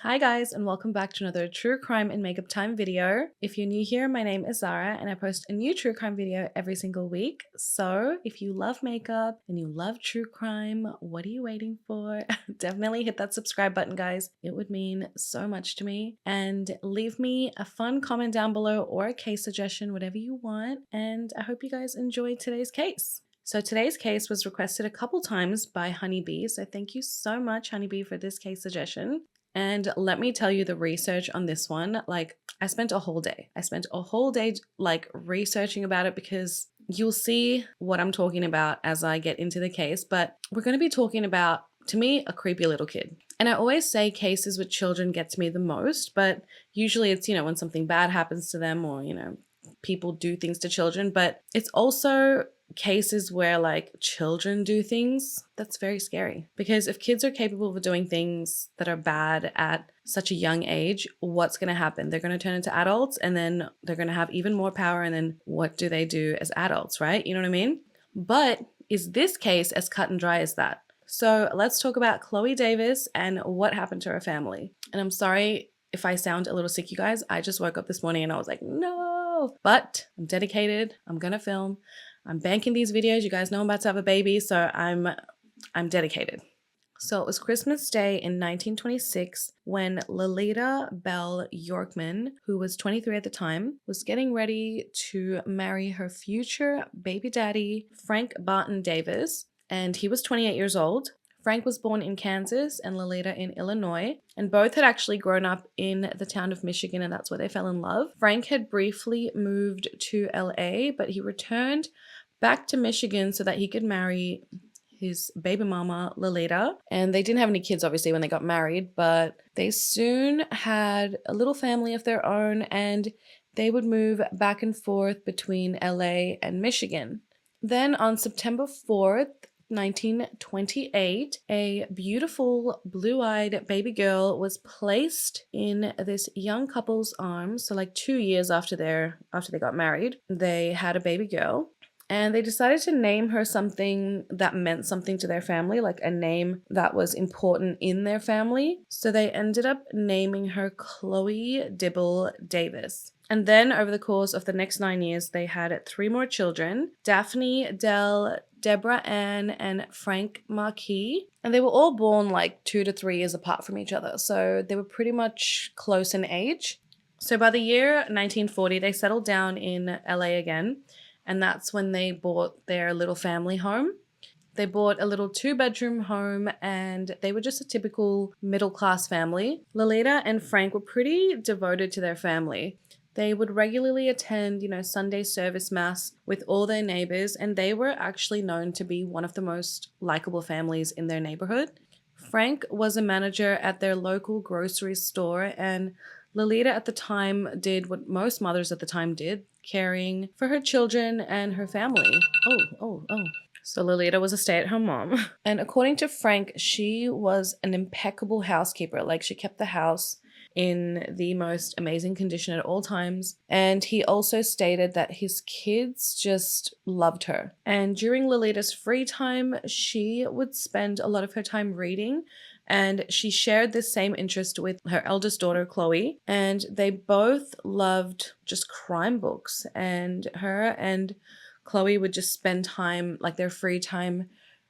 Hi guys, and welcome back to another true crime and makeup time video. If you're new here, my name is Zara and I post a new true crime video every single week. So if you love makeup and you love true crime, what are you waiting for? Definitely hit that subscribe button, guys. It would mean so much to me. And leave me a fun comment down below or a case suggestion, whatever you want. And I hope you guys enjoyed today's case. So today's case was requested a couple times by Honeybee. So thank you so much, Honeybee, for this case suggestion. And let me tell you the research on this one. Like, I spent a whole day. Like researching about it because you'll see what I'm talking about as I get into the case. But we're going to be talking about, to me, a creepy little kid. And I always say cases with children get to me the most, but usually it's, when something bad happens to them or, people do things to children. But it's also cases where like children do things that's very scary, because if kids are capable of doing things that are bad at such a young age, what's going to happen? They're going to turn into adults and then they're going to have even more power, and then what do they do as adults, right? You know what I mean? But is this case as cut and dry as that? So let's talk about Chloe Davis and what happened to her family. And I'm sorry if I sound a little sick, you guys. I just woke up this morning and I was like, no, but I'm dedicated. I'm gonna film. I'm banking these videos. You guys know I'm about to have a baby, so I'm dedicated. So it was Christmas Day in 1926 when Lolita Bell Yorkman, who was 23 at the time, was getting ready to marry her future baby daddy, Frank Barton Davis, and he was 28 years old. Frank was born in Kansas and Lolita in Illinois, and both had actually grown up in the town of Michigan, and that's where they fell in love. Frank had briefly moved to LA, but he returned back to Michigan so that he could marry his baby mama, Lolita. And they didn't have any kids, obviously, when they got married, but they soon had a little family of their own, and they would move back and forth between LA and Michigan. Then on September 4th, 1928, a beautiful blue-eyed baby girl was placed in this young couple's arms. So like 2 years after they got married, they had a baby girl. And they decided to name her something that meant something to their family, like a name that was important in their family. So they ended up naming her Chloe Dibble Davis. And then over the course of the next 9 years, they had 3 more children: Daphne, Dell, Deborah Ann, and Frank Marquis. And they were all born like 2 to 3 years apart from each other. So they were pretty much close in age. So by the year 1940, they settled down in LA again. And that's when they bought their little family home. They bought a little 2-bedroom home, and they were just a typical middle-class family. Lolita and Frank were pretty devoted to their family. They would regularly attend, Sunday service mass with all their neighbors, and they were actually known to be one of the most likable families in their neighborhood. Frank was a manager at their local grocery store, and Lolita at the time did what most mothers at the time did, caring for her children and her family. Oh. So Lolita was a stay-at-home mom. And according to Frank, she was an impeccable housekeeper. Like, she kept the house in the most amazing condition at all times. And he also stated that his kids just loved her. And during Lolita's free time, she would spend a lot of her time reading. And she shared this same interest with her eldest daughter, Chloe. And they both loved just crime books. And her and Chloe would just spend time, like their free time,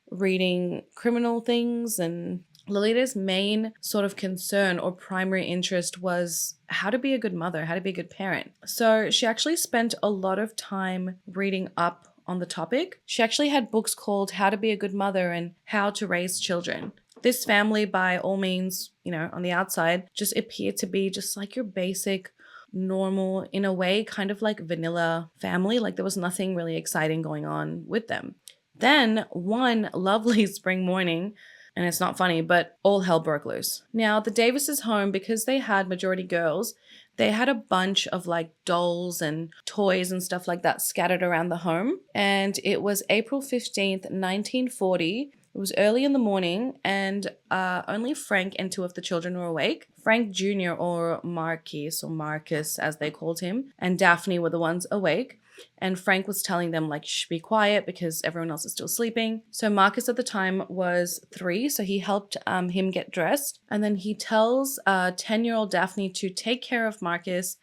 reading criminal things. And Lolita's main sort of concern or primary interest was how to be a good mother, how to be a good parent. So she actually spent a lot of time reading up on the topic. She actually had books called How to Be a Good Mother and How to Raise Children. This family, by all means, on the outside, just appeared to be just like your basic, normal, in a way, kind of like vanilla family. Like, there was nothing really exciting going on with them. Then one lovely spring morning, and it's not funny, but all hell broke loose. Now, the Davises' home, because they had majority girls, they had a bunch of like dolls and toys and stuff like that scattered around the home. And it was April 15th, 1940. It was early in the morning, and only Frank and 2 of the children were awake. Frank Jr., or Marquis, or Marcus as they called him, and Daphne were the ones awake. And Frank was telling them like, shh, be quiet because everyone else is still sleeping. So Marcus at the time was 3. So he helped him get dressed. And then he tells 10-year-old Daphne to take care of Marcus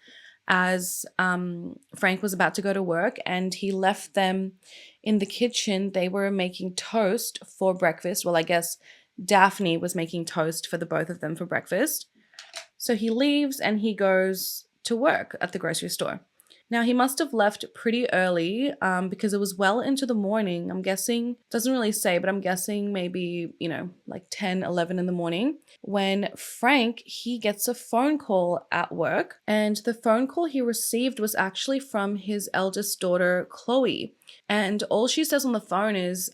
as Frank was about to go to work, and he left them in the kitchen. They were making toast for breakfast. Well, I guess Daphne was making toast for the both of them for breakfast. So he leaves and he goes to work at the grocery store. Now, he must have left pretty early because it was well into the morning. I'm guessing, doesn't really say, but I'm guessing maybe, like 10, 11 in the morning when Frank, he gets a phone call at work. And the phone call he received was actually from his eldest daughter, Chloe. And all she says on the phone is,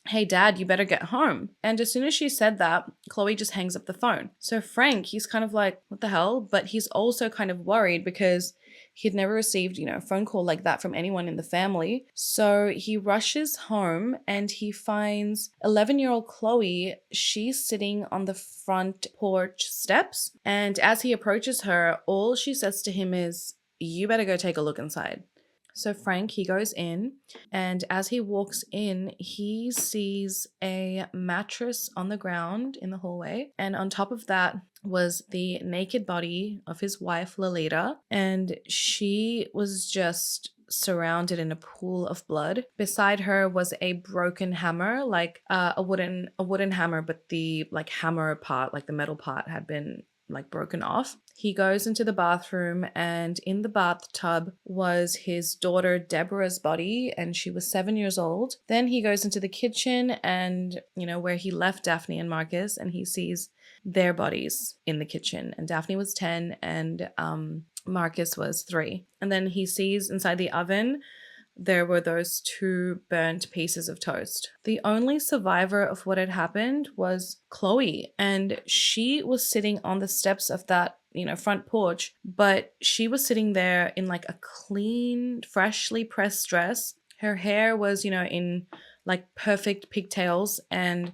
hey, Dad, you better get home. And as soon as she said that, Chloe just hangs up the phone. So Frank, he's kind of like, what the hell? But he's also kind of worried because he'd never received, a phone call like that from anyone in the family. So he rushes home and he finds 11-year-old Chloe. She's sitting on the front porch steps. And as he approaches her, all she says to him is, you better go take a look inside. So Frank, he goes in, and as he walks in, he sees a mattress on the ground in the hallway. And on top of that was the naked body of his wife, Lolita. And she was just surrounded in a pool of blood. Beside her was a broken hammer, like a wooden hammer, but the like hammer part, like the metal part had been like broken off. He goes into the bathroom, and in the bathtub was his daughter Deborah's body, and she was 7 years old. Then he goes into the kitchen and, where he left Daphne and Marcus, and he sees their bodies in the kitchen. And Daphne was 10 and Marcus was 3. And then he sees inside the oven there were those 2 burnt pieces of toast. The only survivor of what had happened was Chloe, and she was sitting on the steps of that, front porch, but she was sitting there in like a clean, freshly pressed dress. Her hair was, in like perfect pigtails, and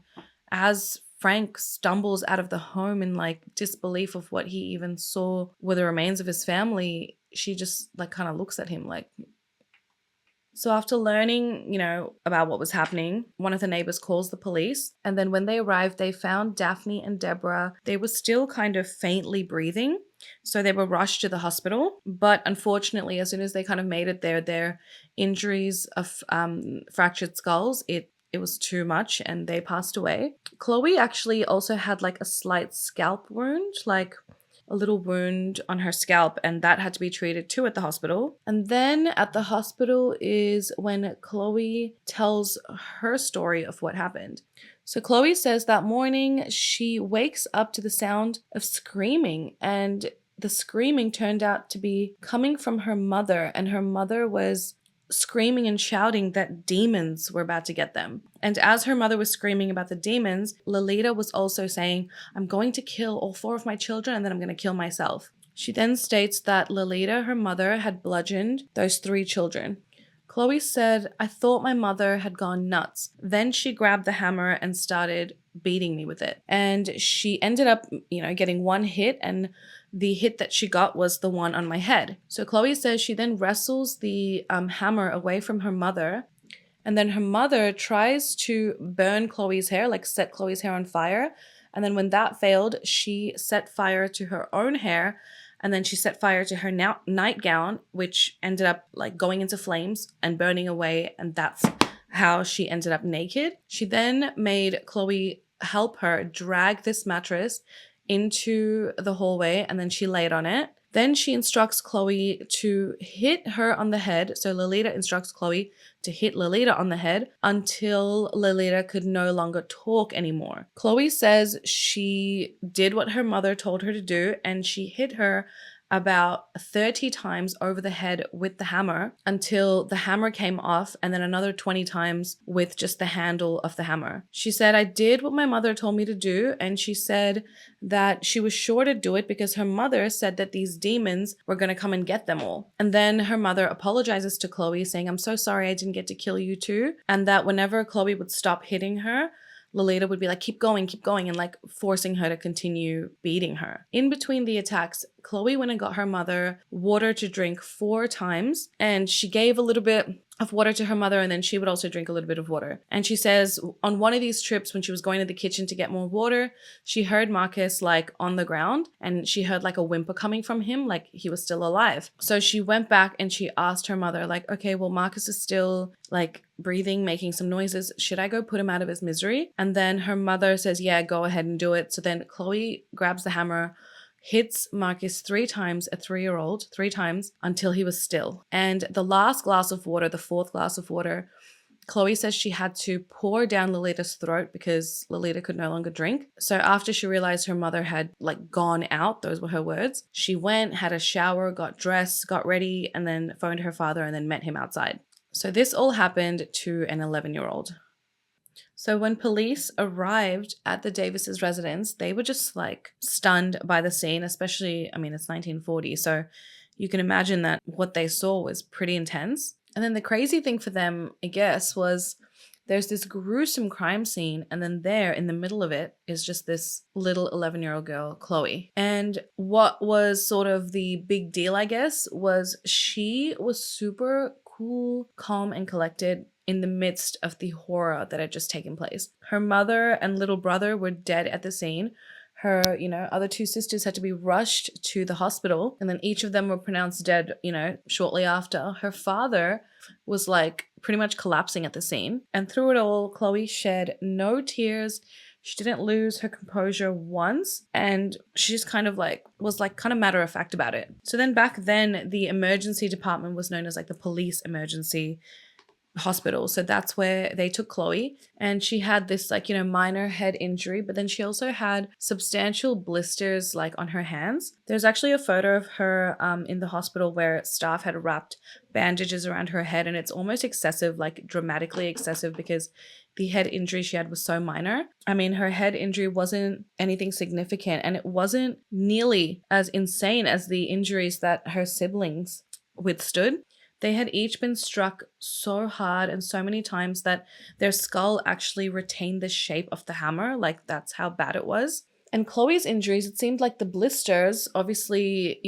as Frank stumbles out of the home in like disbelief of what he even saw were the remains of his family, she just like kind of looks at him like. So after learning, about what was happening, one of the neighbors calls the police. And then when they arrived, they found Daphne and Deborah. They were still kind of faintly breathing. So they were rushed to the hospital. But unfortunately, as soon as they kind of made it there, their injuries of fractured skulls, it was too much and they passed away. Chloe actually also had like a slight scalp wound, like a little wound on her scalp, and that had to be treated too at the hospital. And then at the hospital is when Chloe tells her story of what happened. So Chloe says that morning she wakes up to the sound of screaming, and the screaming turned out to be coming from her mother, and her mother was screaming and shouting that demons were about to get them. And as her mother was screaming about the demons, Lolita was also saying, I'm going to kill all 4 of my children and then I'm going to kill myself. She then states that Lolita, her mother, had bludgeoned those 3 children. Chloe said, I thought my mother had gone nuts. Then she grabbed the hammer and started beating me with it. And she ended up, getting one hit, and the hit that she got was the one on my head. So Chloe says she then wrestles the hammer away from her mother. And then her mother tries to burn Chloe's hair, like set Chloe's hair on fire. And then when that failed, she set fire to her own hair. And then she set fire to her nightgown, which ended up like going into flames and burning away. And that's how she ended up naked. She then made Chloe help her drag this mattress into the hallway, and then she laid on it. Then she instructs Chloe to hit her on the head. So Lolita instructs Chloe to hit Lolita on the head until Lolita could no longer talk anymore. Chloe says she did what her mother told her to do, and she hit her about 30 times over the head with the hammer until the hammer came off, and then another 20 times with just the handle of the hammer. She said, I did what my mother told me to do, and she said that she was sure to do it because her mother said that these demons were going to come and get them all. And then her mother apologizes to Chloe saying, I'm so sorry I didn't get to kill you too, and that whenever Chloe would stop hitting her, Lolita would be like, keep going, and like forcing her to continue beating her. In between the attacks, Chloe went and got her mother water to drink 4 times, and she gave a little bit of water to her mother, and then she would also drink a little bit of water. And she says on one of these trips, when she was going to the kitchen to get more water, she heard Marcus like on the ground, and she heard like a whimper coming from him, like he was still alive. So she went back and she asked her mother, like, okay, well, Marcus is still like breathing, making some noises. Should I go put him out of his misery? And then her mother says, yeah, go ahead and do it. So then Chloe grabs the hammer, hits Marcus 3 times, a 3-year-old, 3 times until he was still. And the last glass of water, the 4th glass of water, Chloe says she had to pour down Lolita's throat because Lolita could no longer drink. So after she realized her mother had like gone out, those were her words, she went, had a shower, got dressed, got ready, and then phoned her father and then met him outside. So this all happened to an 11-year-old. So when police arrived at the Davis's residence, they were just like stunned by the scene, especially, I mean, it's 1940. So you can imagine that what they saw was pretty intense. And then the crazy thing for them, I guess, was there's this gruesome crime scene, and then there in the middle of it is just this little 11-year-old girl, Chloe. And what was sort of the big deal, I guess, was she was super cool, calm, and collected in the midst of the horror that had just taken place. Her mother and little brother were dead at the scene. Her, other 2 sisters had to be rushed to the hospital, and then each of them were pronounced dead, shortly after. Her father was like pretty much collapsing at the scene. And through it all, Chloe shed no tears. She didn't lose her composure once, and she just kind of like was like kind of matter of fact about it. So then back then, the emergency department was known as like the police emergency hospital. So that's where they took Chloe, and she had this like, minor head injury, but then she also had substantial blisters like on her hands. There's actually a photo of her in the hospital where staff had wrapped bandages around her head, and it's almost excessive, like dramatically excessive, because the head injury she had was so minor. I mean, her head injury wasn't anything significant, and it wasn't nearly as insane as the injuries that her siblings withstood. They had each been struck so hard and so many times that their skull actually retained the shape of the hammer. Like, that's how bad it was. And Chloe's injuries, it seemed like the blisters obviously,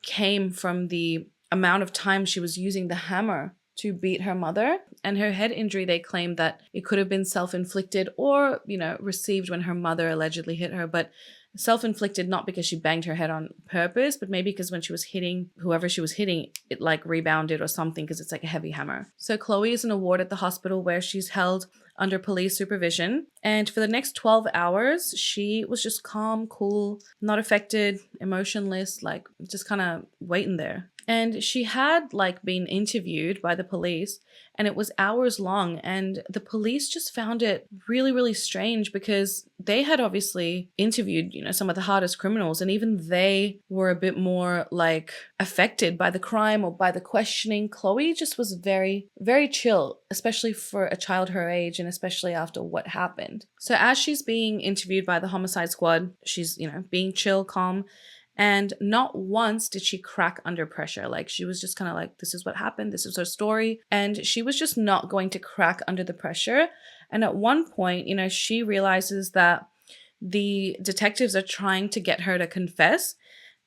came from the amount of time she was using the hammer to beat her mother. And her head injury, they claimed that it could have been self-inflicted or, received when her mother allegedly hit her. But self-inflicted, not because she banged her head on purpose, but maybe because when she was hitting whoever she was hitting, it like rebounded or something, because it's like a heavy hammer. So Chloe is in a ward at the hospital where she's held under police supervision. And for the next 12 hours, she was just calm, cool, not affected, emotionless, like just kind of waiting there. And she had like been interviewed by the police, and it was hours long. And the police just found it really, really strange, because they had obviously interviewed, some of the hardest criminals, and even they were a bit more like affected by the crime or by the questioning. Chloe just was very, very chill, especially for a child her age, and especially after what happened. So as she's being interviewed by the homicide squad, she's, being chill, calm. And not once did she crack under pressure. Like, she was just kind of like, this is what happened. This is her story. And she was just not going to crack under the pressure. And at one point, she realizes that the detectives are trying to get her to confess.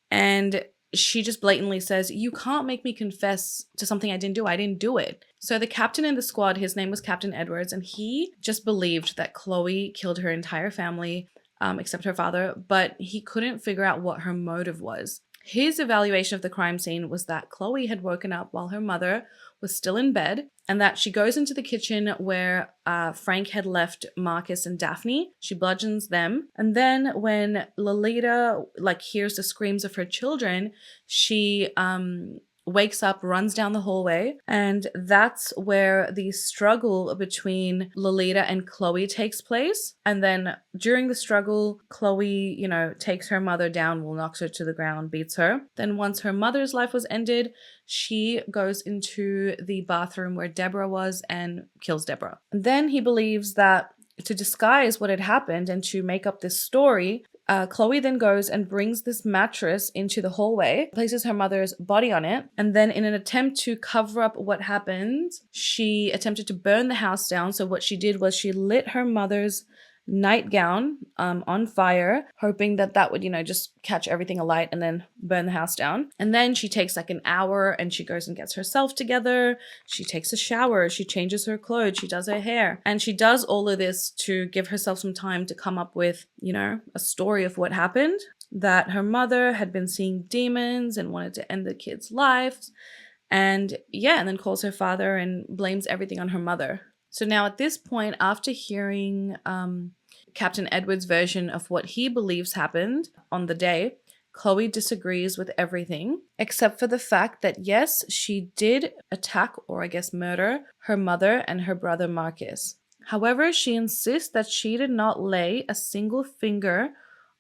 And she just blatantly says, you can't make me confess to something I didn't do. I didn't do it. So the captain in the squad, his name was Captain Edwards, and he just believed that Chloe killed her entire family, except her father, but he couldn't figure out what her motive was. His evaluation of the crime scene was that Chloe had woken up while her mother was still in bed, and that she goes into the kitchen where Frank had left Marcus and Daphne. She bludgeons them, and then when Lolita hears the screams of her children, she wakes up, runs down the hallway, and that's where the struggle between Lolita and Chloe takes place. And then during the struggle, Chloe, takes her mother down, knocks her to the ground, beats her. Then once her mother's life was ended, she goes into the bathroom where Deborah was and kills Deborah. And then he believes that to disguise what had happened and to make up this story, Chloe then goes and brings this mattress into the hallway, places her mother's body on it, and then in an attempt to cover up what happened, she attempted to burn the house down. So what she did was she lit her mother's nightgown on fire, hoping that that would, just catch everything alight and then burn the house down. And then she takes like an hour and she goes and gets herself together. She takes a shower, she changes her clothes, she does her hair. And she does all of this to give herself some time to come up with, a story of what happened. That her mother had been seeing demons and wanted to end the kids' lives. And then calls her father and blames everything on her mother. So now at this point, after hearing Captain Edward's version of what he believes happened on the day, Chloe disagrees with everything except for the fact that yes, she did attack, or I guess murder, her mother and her brother Marcus. However, she insists that she did not lay a single finger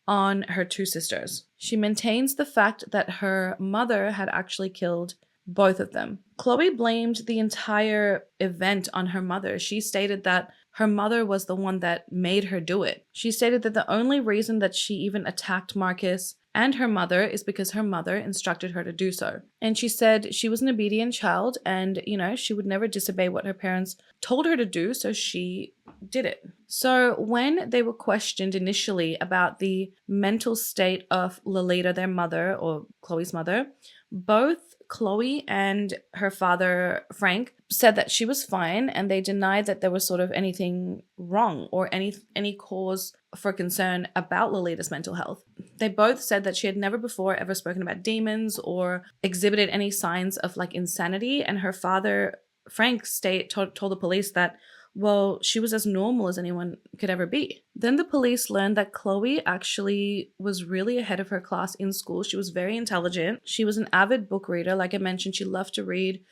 on her two sisters. She maintains the fact that her mother had actually killed both of them. Chloe blamed the entire event on her mother. She stated that her mother was the one that made her do it. She stated that the only reason that she even attacked Marcus and her mother is because her mother instructed her to do so. And she said she was an obedient child and, she would never disobey what her parents told her to do, so she did it. So when they were questioned initially about the mental state of Lolita, their mother, or Chloe's mother, both Chloe and her father, Frank, said that she was fine, and they denied that there was sort of anything wrong or any cause for concern about Lolita's mental health. They both said that she had never before ever spoken about demons or exhibited any signs of like insanity, and her father, Frank, told the police that, well, she was as normal as anyone could ever be. Then the police learned that Chloe actually was really ahead of her class in school. She was very intelligent. She was an avid book reader. Like I mentioned, she loved to read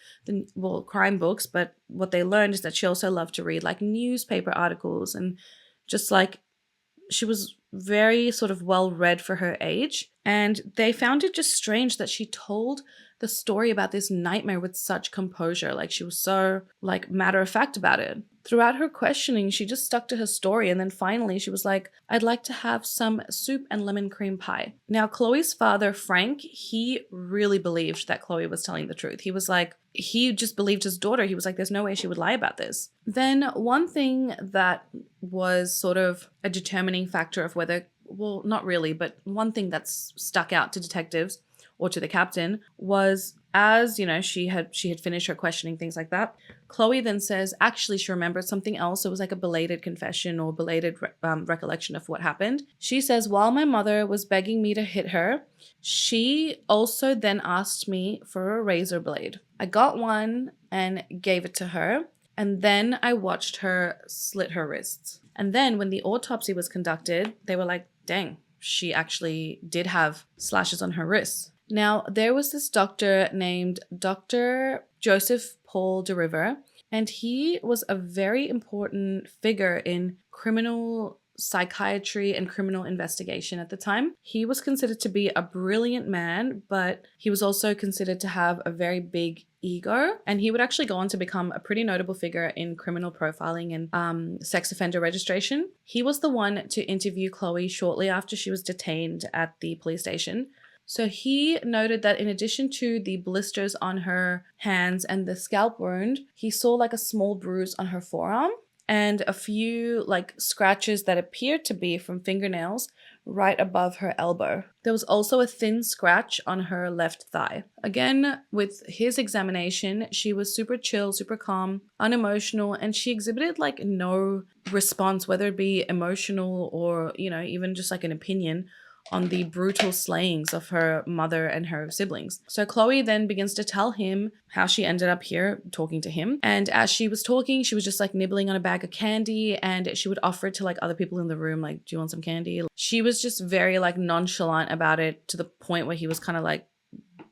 crime books, but what they learned is that she also loved to read like newspaper articles, and just like she was very sort of well read for her age. And they found it just strange that she told the story about this nightmare with such composure. Like she was so like matter of fact about it. Throughout her questioning, she just stuck to her story. And then finally she was like, I'd like to have some soup and lemon cream pie. Now, Chloe's father, Frank, he really believed that Chloe was telling the truth. He was like, he just believed his daughter. He was like, there's no way she would lie about this. Then one thing that was sort of a determining factor of whether, well, not really, but one thing that's stuck out to detectives or to the captain was, as she had finished her questioning, things like that, Chloe then says actually she remembered something else. It was like a belated confession or belated recollection of what happened. She says, while my mother was begging me to hit her, she also then asked me for a razor blade. I got one and gave it to her, and then I watched her slit her wrists. And then when the autopsy was conducted, they were like, dang, she actually did have slashes on her wrists. Now, there was this doctor named Dr. Joseph Paul de River, and he was a very important figure in criminal psychiatry and criminal investigation at the time. He was considered to be a brilliant man, but he was also considered to have a very big ego, and he would actually go on to become a pretty notable figure in criminal profiling and sex offender registration. He was the one to interview Chloe shortly after she was detained at the police station. So he noted that in addition to the blisters on her hands and the scalp wound, he saw like a small bruise on her forearm and a few like scratches that appeared to be from fingernails right above her elbow. There was also a thin scratch on her left thigh. Again, with his examination, she was super chill, super calm, unemotional, and she exhibited like no response, whether it be emotional or, even just like an opinion on the brutal slayings of her mother and her siblings. So Chloe then begins to tell him how she ended up here talking to him. And as she was talking, she was just like nibbling on a bag of candy, and she would offer it to like other people in the room, like, do you want some candy? She was just very like nonchalant about it, to the point where he was kind of like,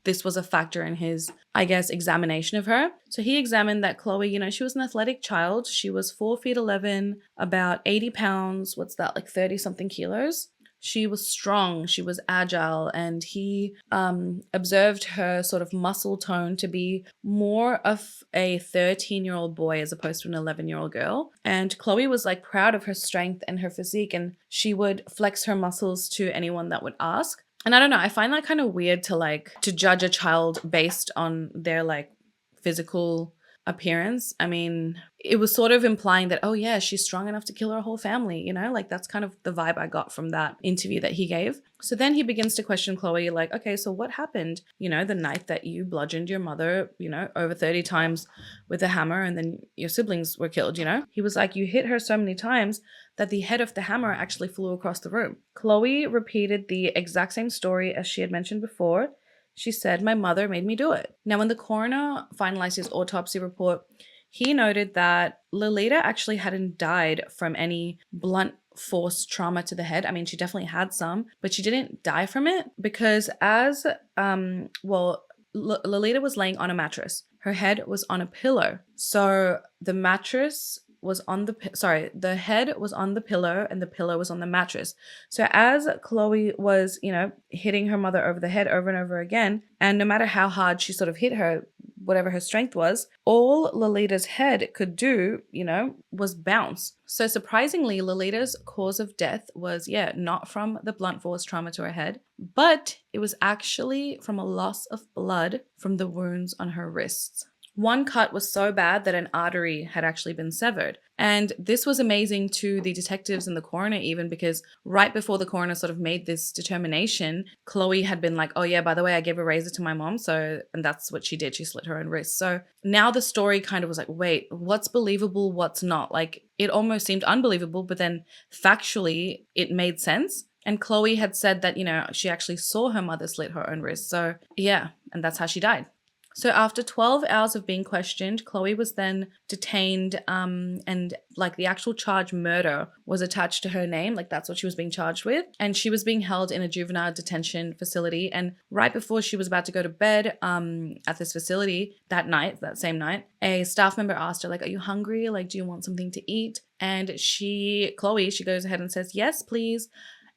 this was a factor in his, I guess, examination of her. So he examined that Chloe, she was an athletic child. She was 4'11", about 80 pounds. What's that, like 30 something kilos? She was strong, she was agile, and he observed her sort of muscle tone to be more of a 13-year-old boy as opposed to an 11-year-old girl. And Chloe was like proud of her strength and her physique, and she would flex her muscles to anyone that would ask. And I don't know, I find that kind of weird to judge a child based on their like physical appearance. I mean, it was sort of implying that, oh yeah, she's strong enough to kill her whole family, you know, like that's kind of the vibe I got from that interview that he gave. So then he begins to question Chloe, like, okay, so what happened, you know, the night that you bludgeoned your mother, you know, over 30 times with a hammer, and then your siblings were killed, you know? He was like, you hit her so many times that the head of the hammer actually flew across the room. Chloe repeated the exact same story as she had mentioned before. She said, my mother made me do it. Now, when the coroner finalized his autopsy report, he noted that Lolita actually hadn't died from any blunt force trauma to the head. I mean, she definitely had some, but she didn't die from it because Lolita was laying on a mattress. Her head was on a pillow. So the mattress was on the head was on the pillow and the pillow was on the mattress. So as Chloe was, you know, hitting her mother over the head over and over again, and no matter how hard she sort of hit her, whatever her strength was, all Lolita's head could do, you know, was bounce. So surprisingly, Lolita's cause of death was, not from the blunt force trauma to her head, but it was actually from a loss of blood from the wounds on her wrists. One cut was so bad that an artery had actually been severed. And this was amazing to the detectives and the coroner even, because right before the coroner sort of made this determination, Chloe had been like, oh yeah, by the way, I gave a razor to my mom. And that's what she did. She slit her own wrist. So now the story kind of was like, wait, what's believable? What's not? Like it almost seemed unbelievable, but then factually it made sense. And Chloe had said that, you know, she actually saw her mother slit her own wrist. So yeah, and that's how she died. So after 12 hours of being questioned, Chloe was then detained, and like the actual charge murder was attached to her name. Like that's what she was being charged with. And she was being held in a juvenile detention facility. And right before she was about to go to bed at this facility that same night, a staff member asked her, like, are you hungry? Like, do you want something to eat? And Chloe goes ahead and says, yes, please.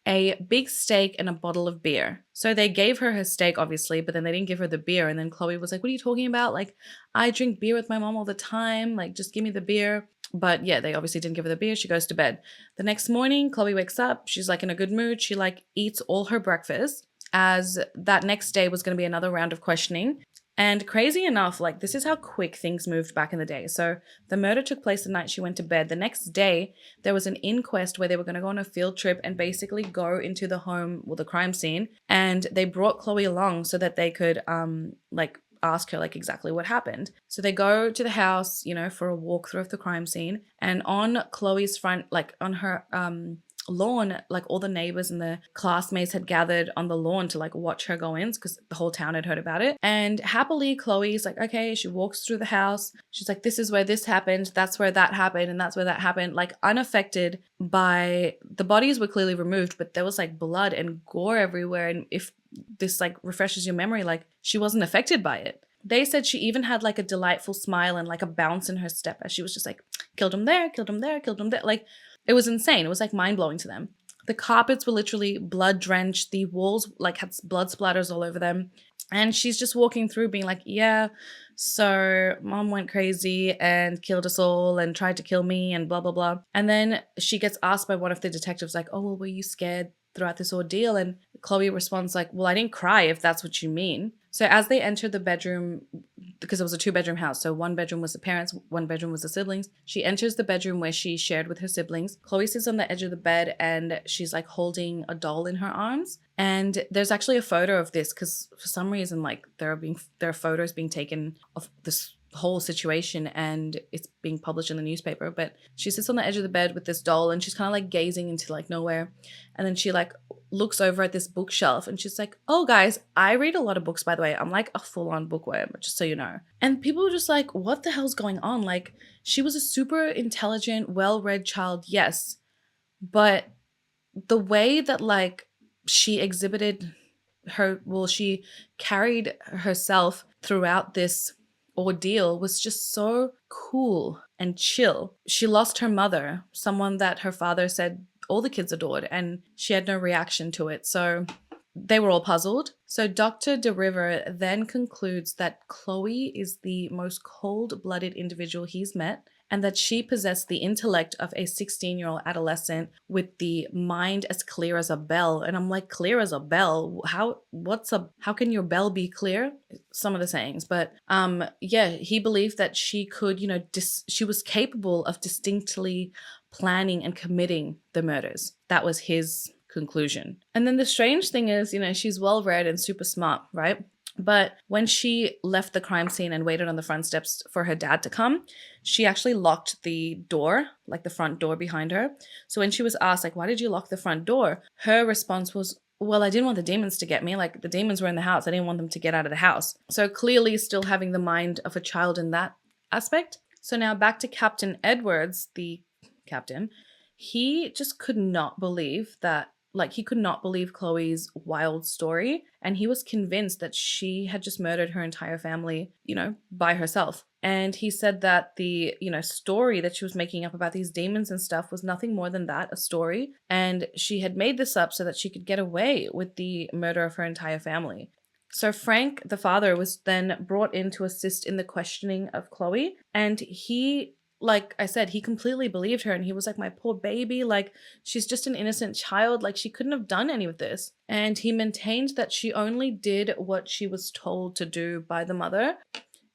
A big steak and a bottle of beer. So they gave her her steak, obviously, but then they didn't give her the beer. And then Chloe was like, what are you talking about? Like, I drink beer with my mom all the time. Like, just give me the beer. But yeah, they obviously didn't give her the beer. She goes to bed. The next morning, Chloe wakes up. She's like in a good mood. She like eats all her breakfast, as that next day was going to be another round of questioning. And crazy enough, like this is how quick things moved back in the day. So the murder took place the night she went to bed. The next day, there was an inquest where they were going to go on a field trip and basically go into the crime scene. And they brought Chloe along so that they could ask her like exactly what happened. So they go to the house, you know, for a walkthrough of the crime scene. And on Chloe's front, like on her lawn, like all the neighbors and the classmates had gathered on the lawn to like watch her go in because the whole town had heard about it. And happily, Chloe's like, okay, she walks through the house. She's like, this is where this happened. That's where that happened. And that's where that happened. Like unaffected by, the bodies were clearly removed, but there was like blood and gore everywhere. And if this like refreshes your memory, like she wasn't affected by it. They said she even had like a delightful smile and like a bounce in her step as she was just like, killed him there, killed him there, killed him there. Like it was insane. It was like mind blowing to them. The carpets were literally blood drenched. The walls like had blood splatters all over them. And she's just walking through being like, yeah, so mom went crazy and killed us all and tried to kill me and blah, blah, blah. And then she gets asked by one of the detectives like, oh, well, were you scared throughout this ordeal? And Chloe responds like, well, I didn't cry if that's what you mean. So as they entered the bedroom, because it was a 2-bedroom house, so one bedroom was the parents, one bedroom was the siblings. She enters the bedroom where she shared with her siblings. Chloe sits on the edge of the bed and she's like holding a doll in her arms. And there's actually a photo of this because for some reason, like there are photos being taken of this whole situation and it's being published in the newspaper. But she sits on the edge of the bed with this doll and she's kind of like gazing into like nowhere. And then she like looks over at this bookshelf and she's like, oh guys, I read a lot of books, by the way. I'm like a full-on bookworm, just so you know. And people were just like, what the hell's going on? Like she was a super intelligent, well-read child, yes. But the way that like she exhibited she carried herself throughout this ordeal was just so cool and chill. She lost her mother, someone that her father said all the kids adored, and she had no reaction to it. So they were all puzzled. So Dr. DeRiver then concludes that Chloe is the most cold-blooded individual he's met, and that she possessed the intellect of a 16-year-old adolescent with the mind as clear as a bell. And I'm like, clear as a bell? How can your bell be clear? Some of the sayings, but yeah, he believed that she could, she was capable of distinctly planning and committing the murders. That was his conclusion. And then the strange thing is, she's well read and super smart, right? But when she left the crime scene and waited on the front steps for her dad to come, she actually locked the door, like the front door behind her. So when she was asked, like, why did you lock the front door? Her response was, well, I didn't want the demons to get me. Like, the demons were in the house. I didn't want them to get out of the house. So clearly still having the mind of a child in that aspect. So now back to Captain Edwards, the captain. He just could not believe that, he could not believe Chloe's wild story. And he was convinced that she had just murdered her entire family, by herself. And he said that the, story that she was making up about these demons and stuff was nothing more than that, a story. And she had made this up so that she could get away with the murder of her entire family. So Frank, the father, was then brought in to assist in the questioning of Chloe. And he, like I said, he completely believed her, and he was like, my poor baby, she's just an innocent child, she couldn't have done any of this. And he maintained that she only did what she was told to do by the mother.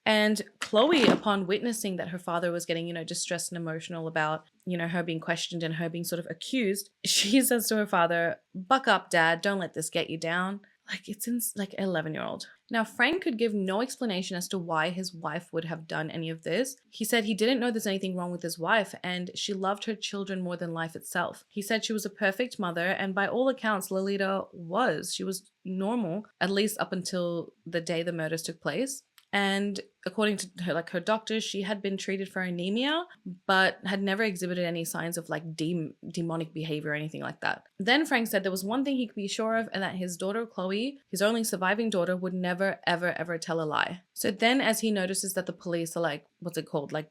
And Chloe, upon witnessing that her father was getting, distressed and emotional about, her being questioned and her being sort of accused, she says to her father, buck up, Dad, don't let this get you down. It's in 11-year-old. Now, Frank could give no explanation as to why his wife would have done any of this. He said he didn't know there's anything wrong with his wife, and she loved her children more than life itself. He said she was a perfect mother, and by all accounts, Lolita was. She was normal, at least up until the day the murders took place. And according to her, her doctors, she had been treated for anemia, but had never exhibited any signs of demonic behavior or anything like that. Then Frank said there was one thing he could be sure of, and that his daughter Chloe, his only surviving daughter, would never, ever, ever tell a lie. So then as he notices that the police are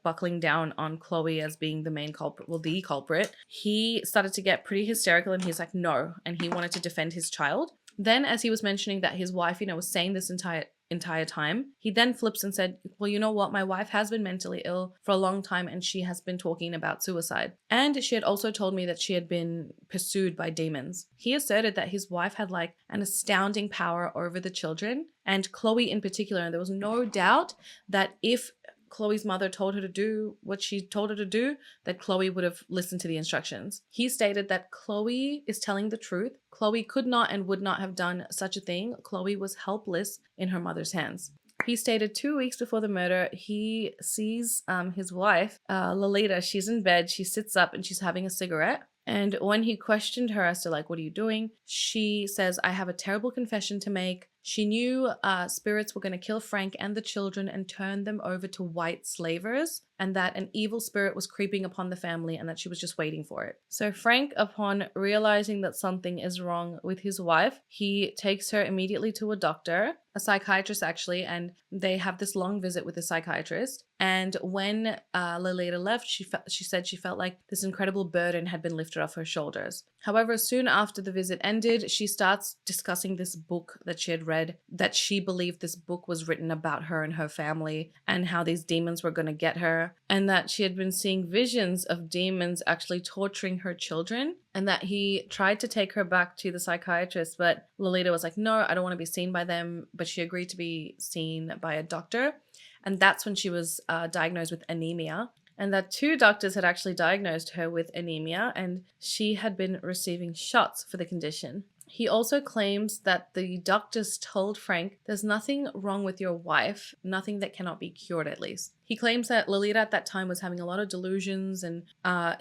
buckling down on Chloe as being the main culprit, the culprit, he started to get pretty hysterical, and he's like, no, and he wanted to defend his child. Then as he was mentioning that his wife, was saying this entire time, he then flips and said, well, you know what, my wife has been mentally ill for a long time, and she has been talking about suicide, and she had also told me that she had been pursued by demons. He asserted that his wife had an astounding power over the children, and Chloe in particular, and there was no doubt that if Chloe's mother told her to do what she told her to do, that Chloe would have listened to the instructions. He stated that Chloe is telling the truth. Chloe could not and would not have done such a thing. Chloe was helpless in her mother's hands. He stated 2 weeks before the murder, he sees his wife, Lolita. She's in bed, she sits up, and she's having a cigarette. And when he questioned her as to what are you doing, she says, I have a terrible confession to make. She knew spirits were going to kill Frank and the children and turn them over to white slavers, and that an evil spirit was creeping upon the family and that she was just waiting for it. So Frank, upon realizing that something is wrong with his wife, he takes her immediately to a doctor, a psychiatrist actually, and they have this long visit with the psychiatrist. And when Lolita left, she said she felt like this incredible burden had been lifted off her shoulders. However, soon after the visit ended, she starts discussing this book that she had read, that she believed this book was written about her and her family and how these demons were going to get her, and that she had been seeing visions of demons actually torturing her children, and that he tried to take her back to the psychiatrist, but Lolita was like, no, I don't want to be seen by them, but she agreed to be seen by a doctor. And that's when she was diagnosed with anemia, and that 2 doctors had actually diagnosed her with anemia, and she had been receiving shots for the condition. He also claims that the doctors told Frank, there's nothing wrong with your wife, nothing that cannot be cured at least. He claims that Lolita at that time was having a lot of delusions, and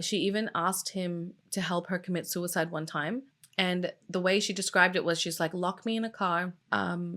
she even asked him to help her commit suicide one time. And the way she described it was, she's like, lock me in a car,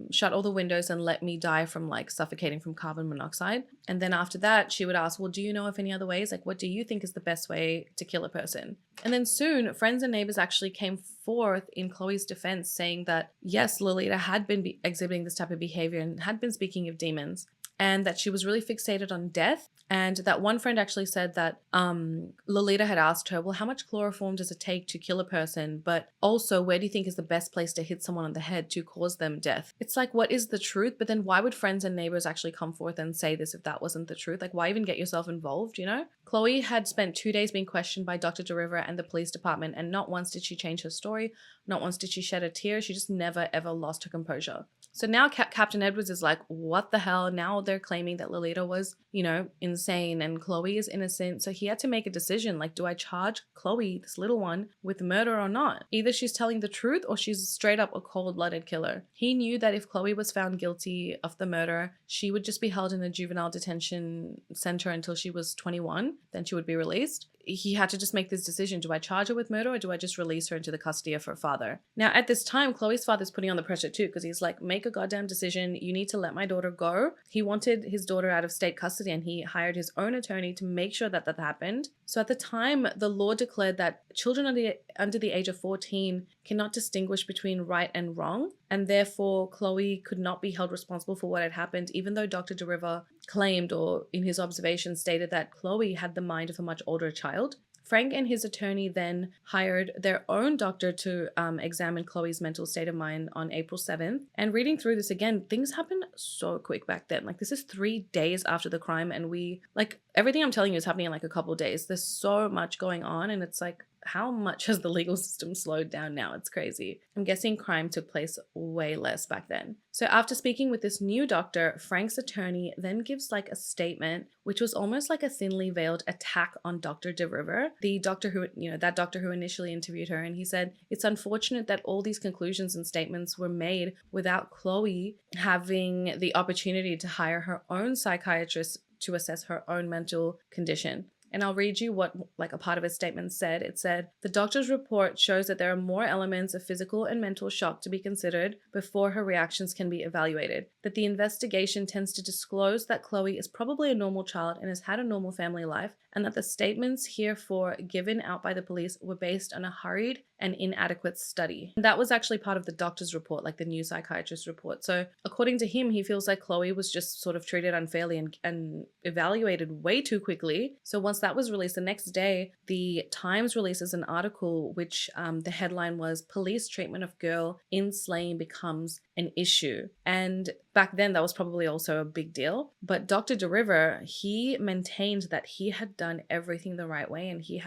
shut all the windows, and let me die from suffocating from carbon monoxide. And then after that, she would ask, well, do you know of any other ways? What do you think is the best way to kill a person? And then soon, friends and neighbors actually came forth in Chloe's defense, saying that, yes, Lolita had been exhibiting this type of behavior and had been speaking of demons. and that she was really fixated on death. And that one friend actually said that Lolita had asked her, well, how much chloroform does it take to kill a person? But also, where do you think is the best place to hit someone on the head to cause them death? It's like, what is the truth? But then why would friends and neighbors actually come forth and say this if that wasn't the truth? Like, why even get yourself involved, you know? Chloe had spent 2 days being questioned by Dr. DeRiver and the police department, and not once did she change her story. Not once did she shed a tear. She just never, ever lost her composure. So now Captain Edwards is like, what the hell? Now they're claiming that Lolita was, you know, insane and Chloe is innocent. So he had to make a decision. Like, do I charge Chloe, this little one, with murder or not? Either she's telling the truth or she's straight up a cold-blooded killer. He knew that if Chloe was found guilty of the murder, she would just be held in a juvenile detention center until she was 21. Then she would be released. He had to just make this decision. Do I charge her with murder or do I just release her into the custody of her father? Now, at this time, Chloe's father's putting on the pressure too, because he's like, make a goddamn decision. You need to let my daughter go. He wanted his daughter out of state custody and he hired his own attorney to make sure that that happened. So at the time, the law declared that children under the age of 14 cannot distinguish between right and wrong. And therefore, Chloe could not be held responsible for what had happened, even though Dr. DeRiver claimed, or in his observations stated, that Chloe had the mind of a much older child. Frank and his attorney then hired their own doctor to examine Chloe's mental state of mind on April 7th. And reading through this again, things happened so quick back then. Like, this is 3 days after the crime, and everything I'm telling you is happening in like a couple days. There's so much going on, and it's like, how much has the legal system slowed down now? It's crazy. I'm guessing crime took place way less back then. So after speaking with this new doctor, Frank's attorney then gives like a statement, which was almost like a thinly veiled attack on Dr. DeRiver, the doctor who, that doctor who initially interviewed her. And he said, it's unfortunate that all these conclusions and statements were made without Chloe having the opportunity to hire her own psychiatrist to assess her own mental condition. And I'll read you what a part of his statement said. It said, the doctor's report shows that there are more elements of physical and mental shock to be considered before her reactions can be evaluated. That the investigation tends to disclose that Chloe is probably a normal child and has had a normal family life, and that the statements herefore given out by the police were based on a hurried and inadequate study. And that was actually part of the doctor's report, like the new psychiatrist's report. So according to him, he feels like Chloe was just sort of treated unfairly and evaluated way too quickly. So once that was released, the next day, the Times releases an article which the headline was, Police Treatment of Girl in Slaying Becomes an Issue. And back then, that was probably also a big deal. But Dr. DeRiver, he maintained that he had done everything the right way, and he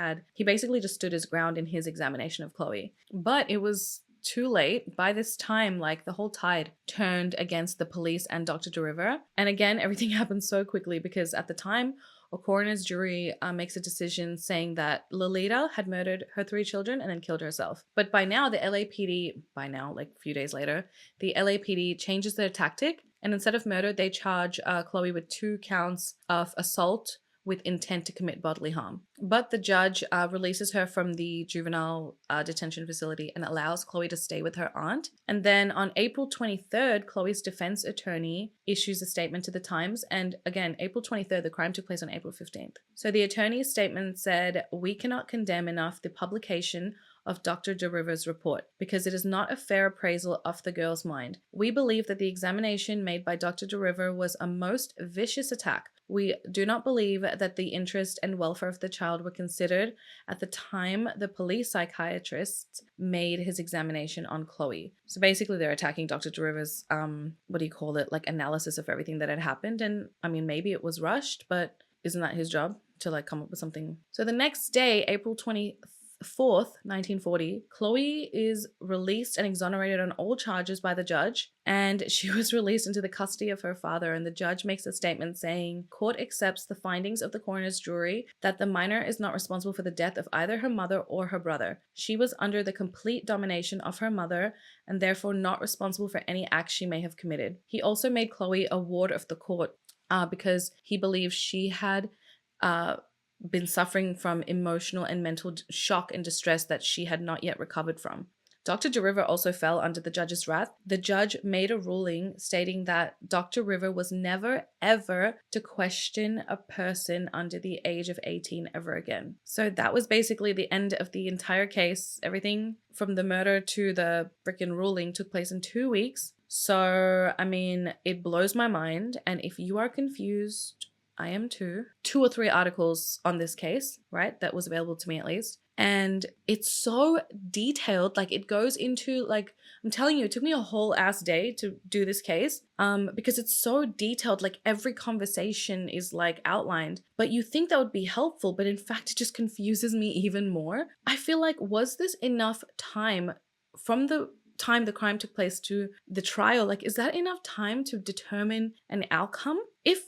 basically just stood his ground in his examination of Chloe. But it was too late. By this time, like, the whole tide turned against the police and Dr. DeRiver. And again, everything happened so quickly because at the time, a coroner's jury makes a decision saying that Lolita had murdered her 3 children and then killed herself. But by now, like a few days later, the LAPD changes their tactic, and instead of murder, they charge Chloe with 2 counts of assault with intent to commit bodily harm. But the judge releases her from the juvenile detention facility and allows Chloe to stay with her aunt. And then on April 23rd, Chloe's defense attorney issues a statement to the Times. And again, April 23rd, the crime took place on April 15th. So the attorney's statement said, we cannot condemn enough the publication of Dr. DeRiver's report because it is not a fair appraisal of the girl's mind. We believe that the examination made by Dr. DeRiver was a most vicious attack. We do not believe that the interest and welfare of the child were considered at the time the police psychiatrist made his examination on Chloe. So basically they're attacking Dr. DeRiver's, analysis of everything that had happened. And I mean, maybe it was rushed, but isn't that his job to come up with something? So the next day, April 24th, 1940, Chloe is released and exonerated on all charges by the judge, and she was released into the custody of her father. And the judge makes a statement saying, court accepts the findings of the coroner's jury that the minor is not responsible for the death of either her mother or her brother. She was under the complete domination of her mother and therefore not responsible for any acts she may have committed. He also made Chloe a ward of the court because he believed she had been suffering from emotional and mental shock and distress that she had not yet recovered from. Dr. DeRiver also fell under the judge's wrath. The judge made a ruling stating that Dr. River was never, ever to question a person under the age of 18 ever again. So that was basically the end of the entire case. Everything from the murder to the frickin' ruling took place in 2 weeks. So, I mean, it blows my mind. And if you are confused, I am too. 2 or 3 articles on this case, right? That was available to me at least. And it's so detailed. Like it goes into like, I'm telling you, it took me a whole ass day to do this case because it's so detailed. Like every conversation is like outlined, but you think that would be helpful, but in fact, it just confuses me even more. I feel like, was this enough time from the time the crime took place to the trial? Like, is that enough time to determine an outcome? If,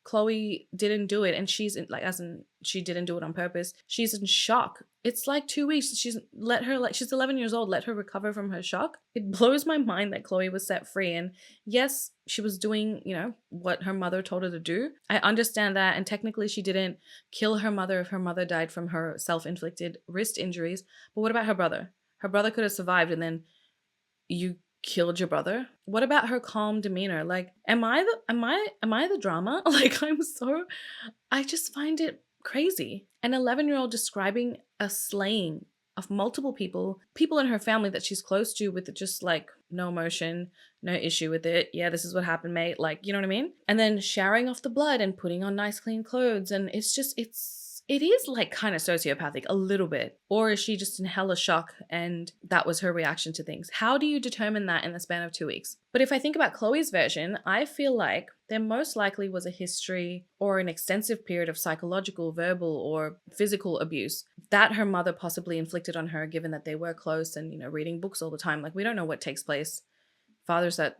Chloe didn't do it and she's in, like, as in she didn't do it on purpose, she's in shock. It's like 2 weeks. She's 11 years old, let her recover from her shock. It blows my mind that Chloe was set free. And yes, she was doing, what her mother told her to do. I understand that. And technically she didn't kill her mother if her mother died from her self-inflicted wrist injuries. But what about her brother? Her brother could have survived and then you killed your brother. What about her calm demeanor? Like, am I the drama? Like, I just find it crazy. An 11-year-old describing a slaying of multiple people in her family that she's close to, with just like no emotion, no issue with it. Yeah, this is what happened, mate. Like, you know what I mean? And then showering off the blood and putting on nice clean clothes. And it is like kind of sociopathic a little bit. Or is she just in hella shock and that was her reaction to things? How do you determine that in the span of 2 weeks? But if I think about Chloe's version, I feel like there most likely was a history or an extensive period of psychological, verbal, or physical abuse that her mother possibly inflicted on her, given that they were close and, reading books all the time. Like, we don't know what takes place. Father's at,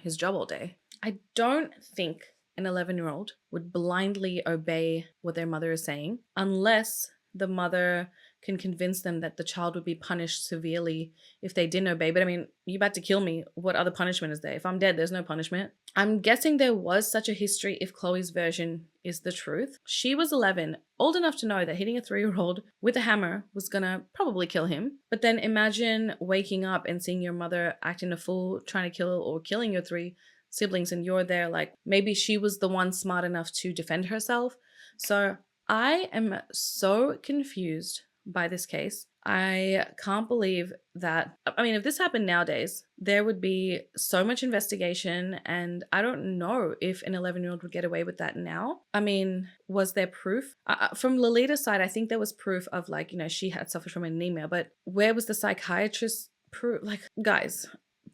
his job all day. I don't think an 11-year-old would blindly obey what their mother is saying unless the mother can convince them that the child would be punished severely if they didn't obey. But I mean, you're about to kill me. What other punishment is there? If I'm dead, there's no punishment. I'm guessing there was such a history if Chloe's version is the truth. She was 11, old enough to know that hitting a 3-year-old with a hammer was gonna probably kill him. But then imagine waking up and seeing your mother acting a fool, trying to kill or killing your 3 siblings, and you're there. Like, maybe she was the one smart enough to defend herself. So I am so confused by this case. I can't believe that. I mean, if this happened nowadays, there would be so much investigation, and I don't know if an 11-year-old would get away with that now. I mean, was there proof? From Lolita's side, I think there was proof of, like, she had suffered from anemia, but where was the psychiatrist proof? Like, guys,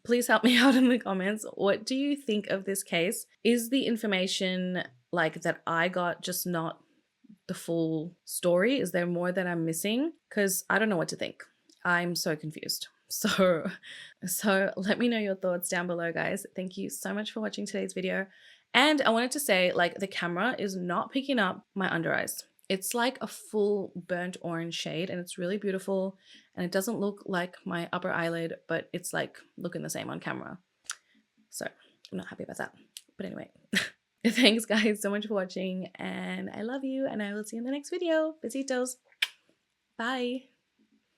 please help me out in the comments. What do you think of this case? Is the information like that I got just not the full story? Is there more that I'm missing? Because I don't know what to think. I'm so confused. So let me know your thoughts down below, guys. Thank you so much for watching today's video. And I wanted to say, like, the camera is not picking up my under eyes. It's like a full burnt orange shade and it's really beautiful, and it doesn't look like my upper eyelid, but it's like looking the same on camera. So I'm not happy about that. But anyway, thanks guys so much for watching, and I love you, and I will see you in the next video. Besitos. Bye.